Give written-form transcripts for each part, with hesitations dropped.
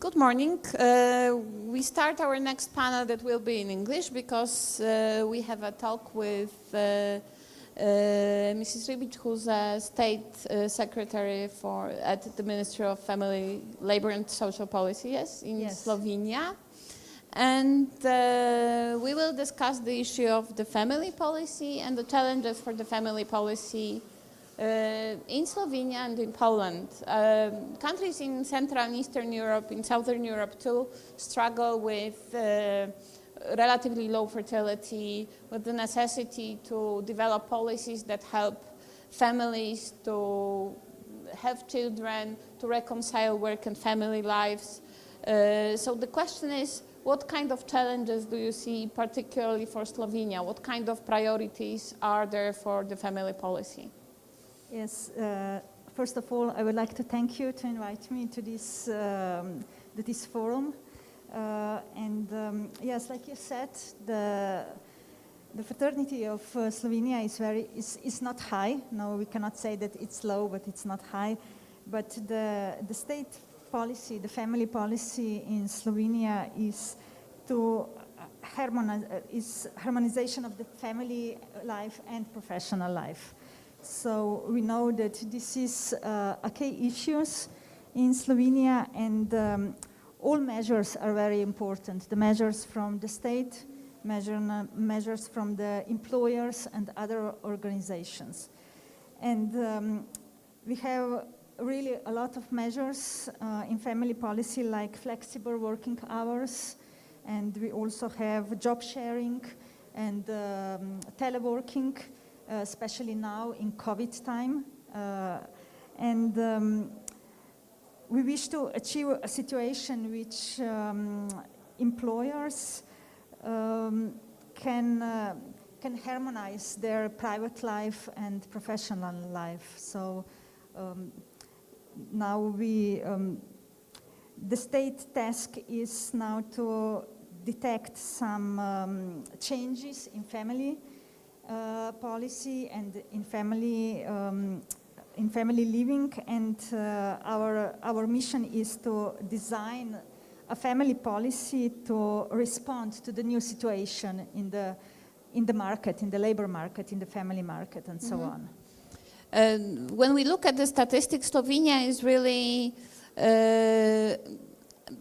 Good morning. We start our next panel that will be in English because we have a talk with Mrs. Ribic, who's a state secretary at the Ministry of Family, Labor and Social Policy, in Slovenia. And we will discuss the issue of the family policy and the challenges for the family policy in Slovenia and in Poland. Countries in Central and Eastern Europe, in Southern Europe too, struggle with relatively low fertility, with the necessity to develop policies that help families to have children, to reconcile work and family lives. So the question is, what kind of challenges do you see particularly for Slovenia? What kind of priorities are there for the family policy? Yes, first of all, I would like to thank you to invite me to this forum. Yes, like you said, the fertility of Slovenia is not high. No, we cannot say that it's low, but it's not high. But the state policy, the family policy in Slovenia is to harmonization of the family life and professional life. So we know that this is a key issue in Slovenia, and all measures are very important. The measures from the state, measures from the employers and other organizations. And we have really a lot of measures in family policy, like flexible working hours, and we also have job sharing and teleworking, especially now in COVID time. We wish to achieve a situation which employers can harmonize their private life and professional life. So now the state task is now to detect some changes in family policy and in family living, and our mission is to design a family policy to respond to the new situation in the market, in the labor market, in the family market, and so on. When we look at the statistics, Slovenia is really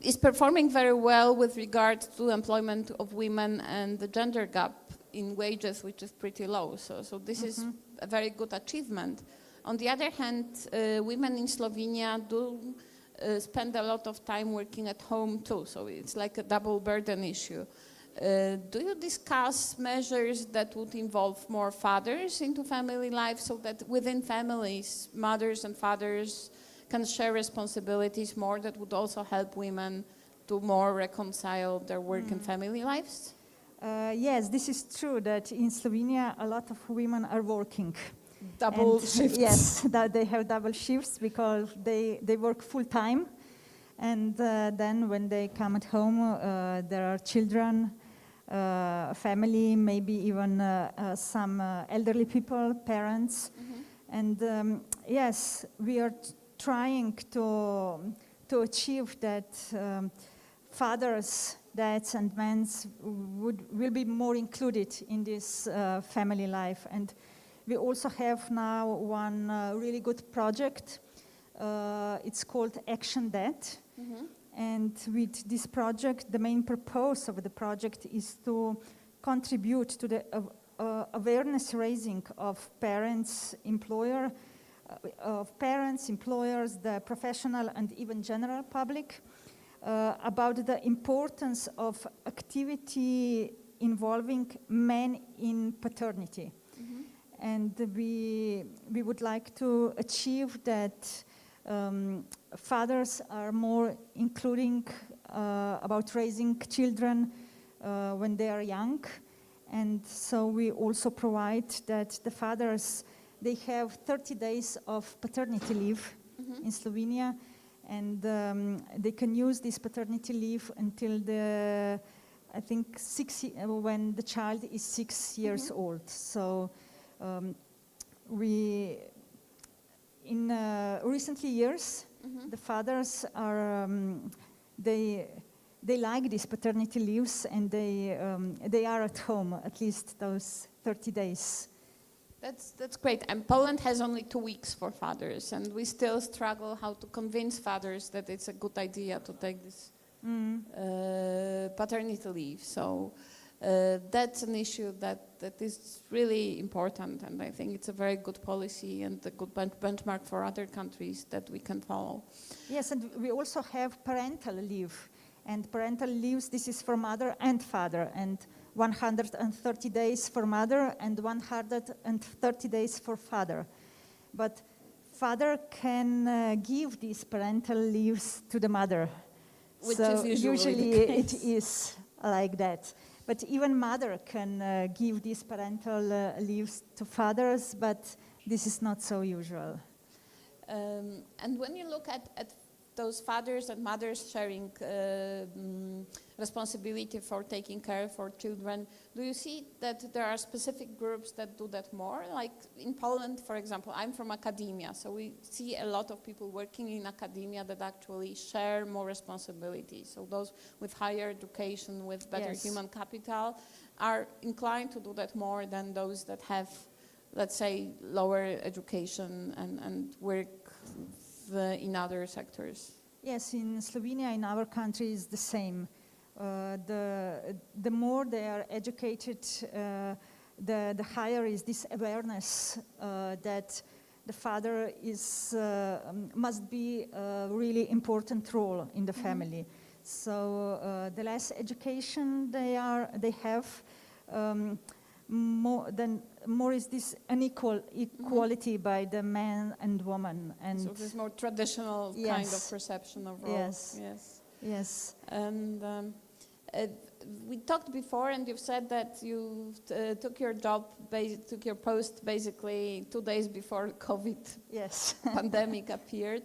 is performing very well with regard to employment of women and the gender gap in wages, which is pretty low. So this is a very good achievement. On the other hand, women in Slovenia do spend a lot of time working at home too, so it's like a double burden issue. Do you discuss measures that would involve more fathers into family life, so that within families, mothers and fathers can share responsibilities more, that would also help women to more reconcile their work and family lives? Yes, this is true that in Slovenia a lot of women are working. Double shifts. Yes, that they have double shifts because they work full time, and then when they come at home, there are children, family, maybe even some elderly people, parents, and yes, we are trying to achieve that fathers, dads, and men will be more included in this family life. And we also have now one really good project. It's called Action Dad. And with this project, the main purpose of the project is to contribute to the awareness raising of parents, employers, the professional and even general public, about the importance of activity involving men in paternity. And we would like to achieve that fathers are more including about raising children when they are young. And so we also provide that the fathers, they have 30 days of paternity leave in Slovenia, and they can use this paternity leave until I think when the child is 6 years old. So in recent years, the fathers are they like these paternity leaves, and they are at home at least those 30 days. That's great. And Poland has only 2 weeks for fathers, and we still struggle how to convince fathers that it's a good idea to take this paternity leave. So that's an issue that is really important, and I think it's a very good policy and a good benchmark for other countries that we can follow. Yes, and we also have parental leave. And parental leaves, this is for mother and father, and 130 days for mother and 130 days for father. But father can give these parental leaves to the mother. Which so is usually it is like that. But even mother can give these parental leaves to fathers, but this is not so usual. And when you look at those fathers and mothers sharing responsibility for taking care for children, do you see that there are specific groups that do that more? Like in Poland, for example, I'm from academia, so we see a lot of people working in academia that actually share more responsibility. So those with higher education, with better human capital, are inclined to do that more than those that have, let's say, lower education and work in other sectors. Yes, in Slovenia, in our country, is the same. The more they are educated, the higher is this awareness that the father must be a really important role in the family. So the less education they have, more is this equality by the man and woman, and so there's more traditional kind of perception of roles. Yes. And we talked before, and you've said that you took your post basically 2 days before COVID pandemic appeared.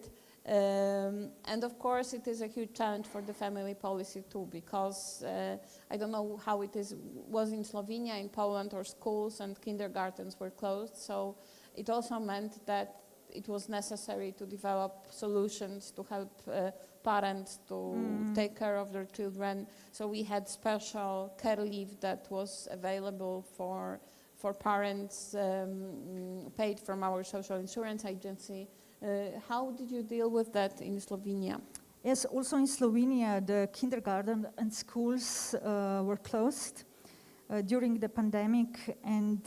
And of course, it is a huge challenge for the family policy too, because I don't know how it was in Slovenia, in Poland, or schools and kindergartens were closed. So it also meant that it was necessary to develop solutions to help parents to take care of their children. So we had special care leave that was available for parents, paid from our social insurance agency. How did you deal with that in Slovenia? Yes, also in Slovenia, the kindergarten and schools were closed during the pandemic, and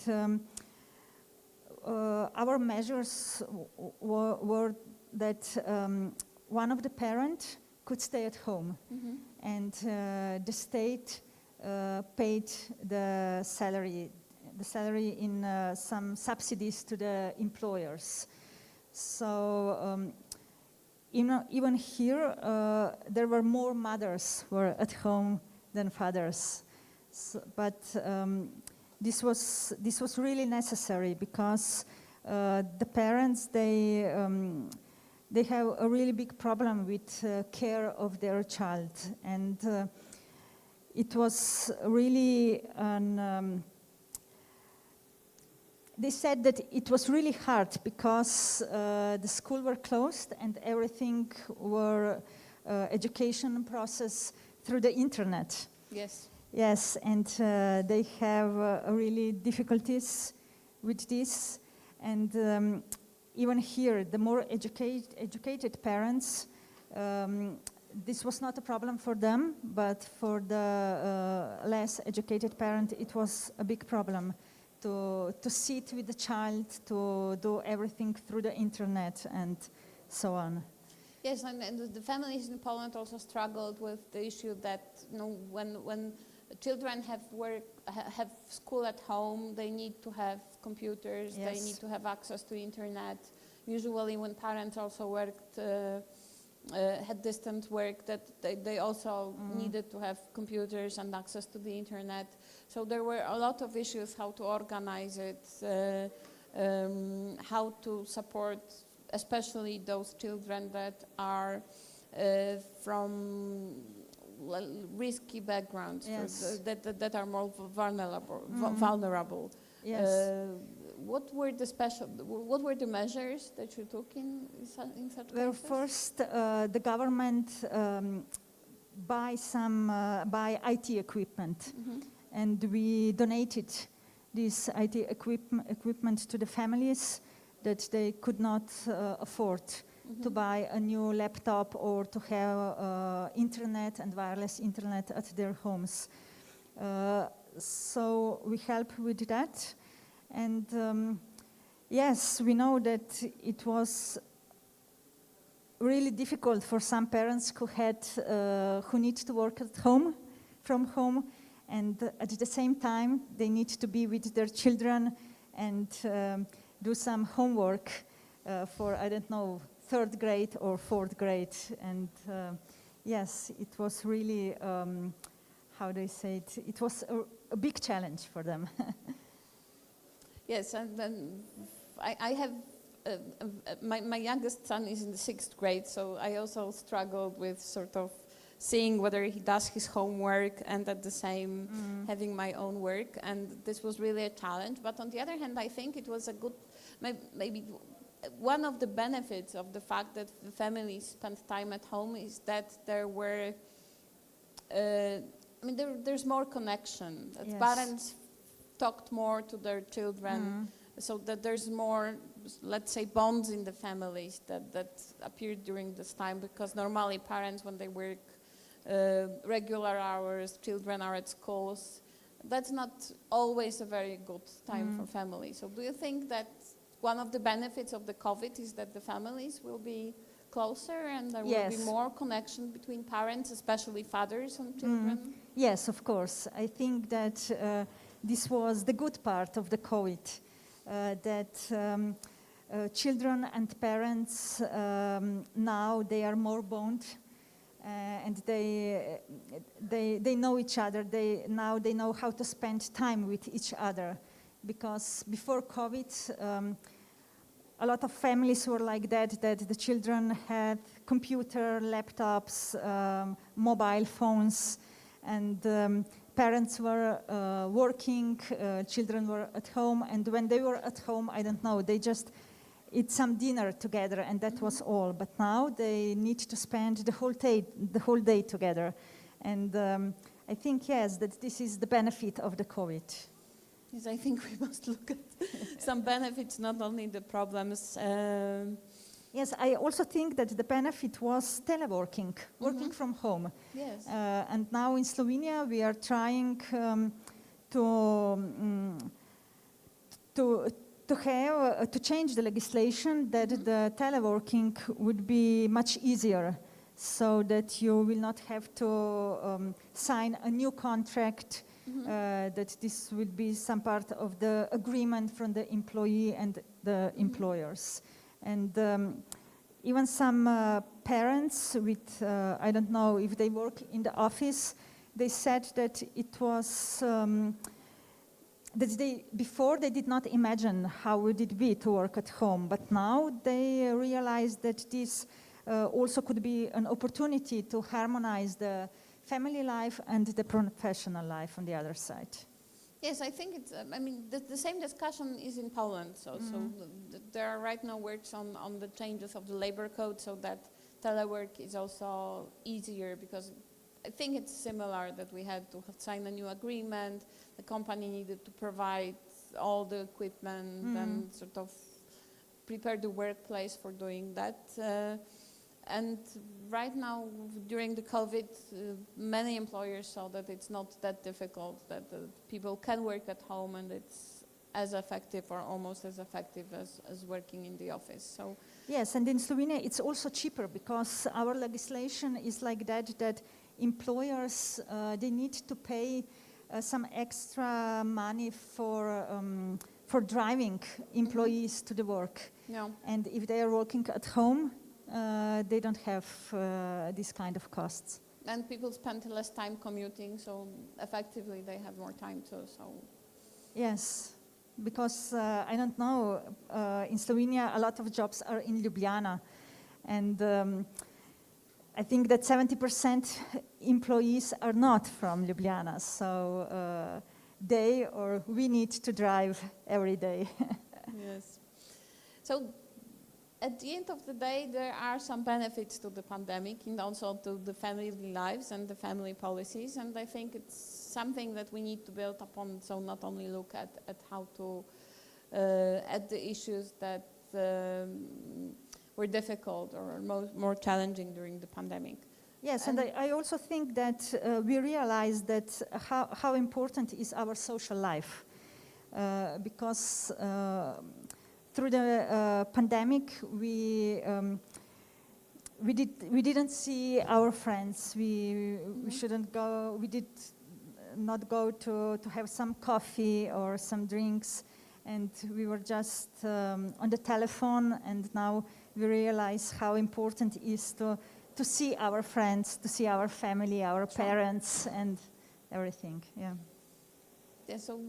our measures were that one of the parents could stay at home, and the state paid the salary in some subsidies to the employers. So even here, there were more mothers who were at home than fathers. So, but this was really necessary, because the parents, they have a really big problem with care of their child, and it was really they said that it was really hard, because the school were closed and everything were education process through the internet. Yes, and they have really difficulties with this, and even here, the more educated parents, this was not a problem for them, but for the less educated parent, it was a big problem to sit with the child, to do everything through the internet and so on. Yes, and the families in Poland also struggled with the issue that, you know, when children have school at home, they need to have computers, they need to have access to internet. Usually when parents also worked, had distant work, that they also needed to have computers and access to the internet. So there were a lot of issues how to organize it, how to support especially those children that are from risky backgrounds, that are more vulnerable. What were the measures that you took in such cases? Well, first, the government buy IT equipment. And we donated this IT equipment to the families that they could not afford to buy a new laptop or to have internet and wireless internet at their homes. So we help with that. And yes, we know that it was really difficult for some parents who need to work at home, from home, and at the same time they need to be with their children and do some homework for, I don't know, 3rd grade or 4th grade. And yes, it was really, how do I say it? It was a big challenge for them. Yes, and then I have, my youngest son is in the 6th grade, so I also struggled with sort of seeing whether he does his homework and at the same having my own work, and this was really a challenge. But on the other hand, I think it was a good, maybe one of the benefits of the fact that the families spent time at home is that there were, there's more connection. That parents talked more to their children, so that there's more, let's say, bonds in the families that appeared during this time, because normally parents, when they work regular hours, children are at schools, that's not always a very good time for families. So do you think that one of the benefits of the COVID is that the families will be closer and there will be more connection between parents, especially fathers and children? Yes, of course. I think that this was the good part of the COVID, that children and parents now they are more bond, and they know each other. They know how to spend time with each other, because before COVID, a lot of families were like that the children had computer, laptops, mobile phones, and parents were working, children were at home, and when they were at home, I don't know, they just eat some dinner together, and that was all. But now they need to spend the whole day together. And I think, yes, that this is the benefit of the COVID. Yes, I think we must look at some benefits, not only the problems. Yes, I also think that the benefit was teleworking, working from home. Yes. And now in Slovenia we are trying to change the legislation that the teleworking would be much easier, so that you will not have to sign a new contract. That this will be some part of the agreement from the employee and the employers. And even some parents with, I don't know if they work in the office, they said that it was, that before they did not imagine how would it be to work at home, but now they realize that this also could be an opportunity to harmonize the family life and the professional life on the other side. Yes, I think it's, the same discussion is in Poland. So there are right now works on the changes of the labor code, so that telework is also easier, because I think it's similar that we had to sign a new agreement. The company needed to provide all the equipment and sort of prepare the workplace for doing that. And right now, during the COVID, many employers saw that it's not that difficult, that people can work at home, and it's as effective or almost as effective as working in the office. So yes, and in Slovenia it's also cheaper, because our legislation is like that employers, they need to pay some extra money for driving employees to the work. yeah. And if they are working at home, they don't have this kind of costs. And people spend less time commuting, so effectively they have more time too. So Yes, because I don't know, in Slovenia a lot of jobs are in Ljubljana, and I think that 70% employees are not from Ljubljana, so they or we need to drive every day. yes. So at the end of the day, there are some benefits to the pandemic and also to the family lives and the family policies. And I think it's something that we need to build upon. So not only look at how to, at the issues that were difficult or more challenging during the pandemic. Yes, and I also think that we realize that how important is our social life. Because through the pandemic, we didn't see our friends. We shouldn't go. We did not go to have some coffee or some drinks, and we were just on the telephone. And now we realize how important it is to see our friends, to see our family, our parents, and everything. Yeah. Yeah. So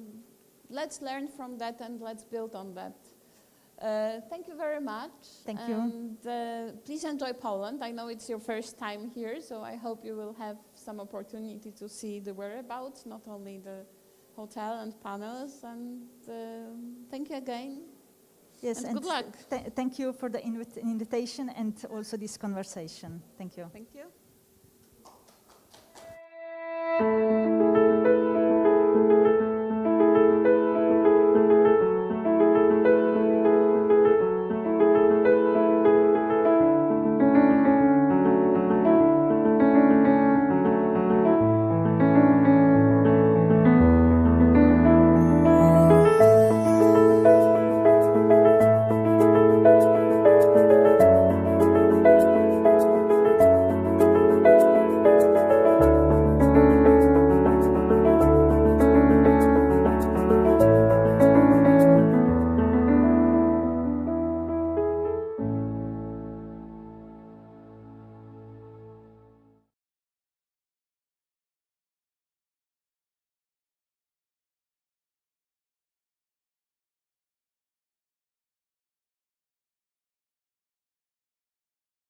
let's learn from that and let's build on that. Thank you very much. Thank you. And please enjoy Poland. I know it's your first time here, so I hope you will have some opportunity to see the whereabouts, not only the hotel and panels. And thank you again. Yes, and good luck. Thank you for the invitation and also this conversation. Thank you. Thank you.